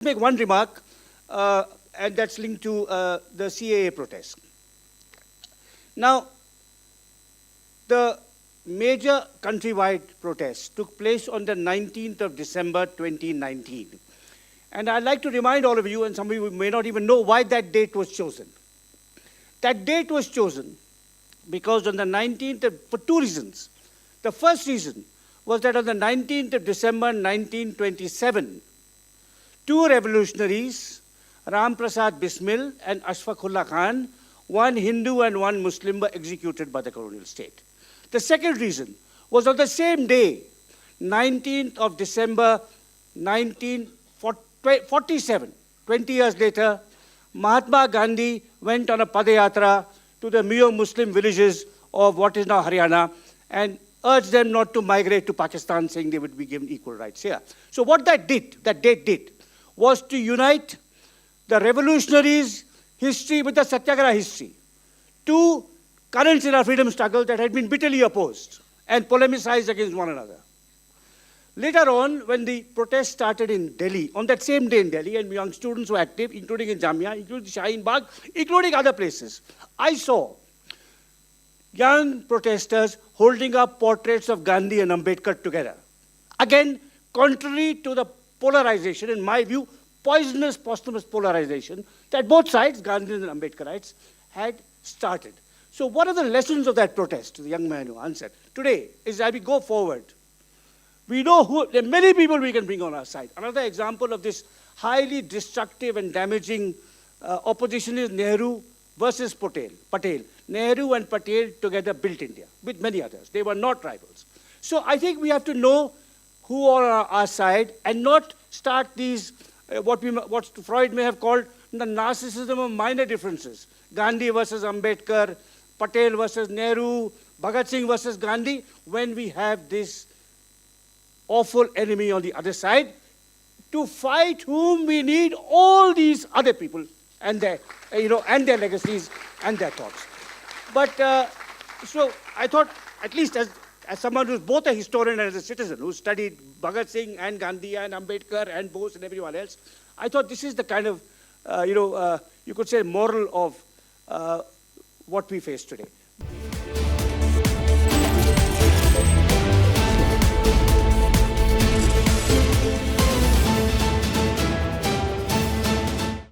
Make one remark, and that's linked to the CAA protest. Now, the major countrywide protest took place on the 19th of December 2019. And I'd like to remind all of you, and some of you may not even know why that date was chosen. That date was chosen because on the 19th, for two reasons. The first reason was that on the 19th of December 1927, two revolutionaries, Prasad Bismil and Ashfaqullah Khan, one Hindu and one Muslim, were executed by the colonial state. The second reason was on the same day, 19th of December 1947, 20 years later, Mahatma Gandhi went on a padayatra to the Muslim villages of what is now Haryana and urged them not to migrate to Pakistan, saying they would be given equal rights here. So what that date did, was to unite the revolutionaries' history with the Satyagraha history. Two currents in our freedom struggle that had been bitterly opposed and polemicized against one another. Later on, when the protest started in Delhi, on that same day in Delhi, and young students were active, including in Jamia, including Shaheen Bagh, including other places, I saw young protesters holding up portraits of Gandhi and Ambedkar together. Again, contrary to the polarization, in my view, poisonous, posthumous polarization that both sides, Gandhians and Ambedkarites, had started. So what are the lessons of that protest? The young man who answered. Today, as we go forward, we know there are many people we can bring on our side. Another example of this highly destructive and damaging opposition is Nehru versus Patel. Nehru and Patel together built India with many others. They were not rivals. So I think we have to know who are on our side and not start these, what Freud may have called the narcissism of minor differences. Gandhi versus Ambedkar, Patel versus Nehru, Bhagat Singh versus Gandhi, when we have this awful enemy on the other side, to fight whom we need all these other people and their, and their legacies and their thoughts. But so I thought, at least as someone who's both a historian and as a citizen who studied Bhagat Singh and Gandhi and Ambedkar and Bose and everyone else, I thought this is the kind of, you could say moral of what we face today.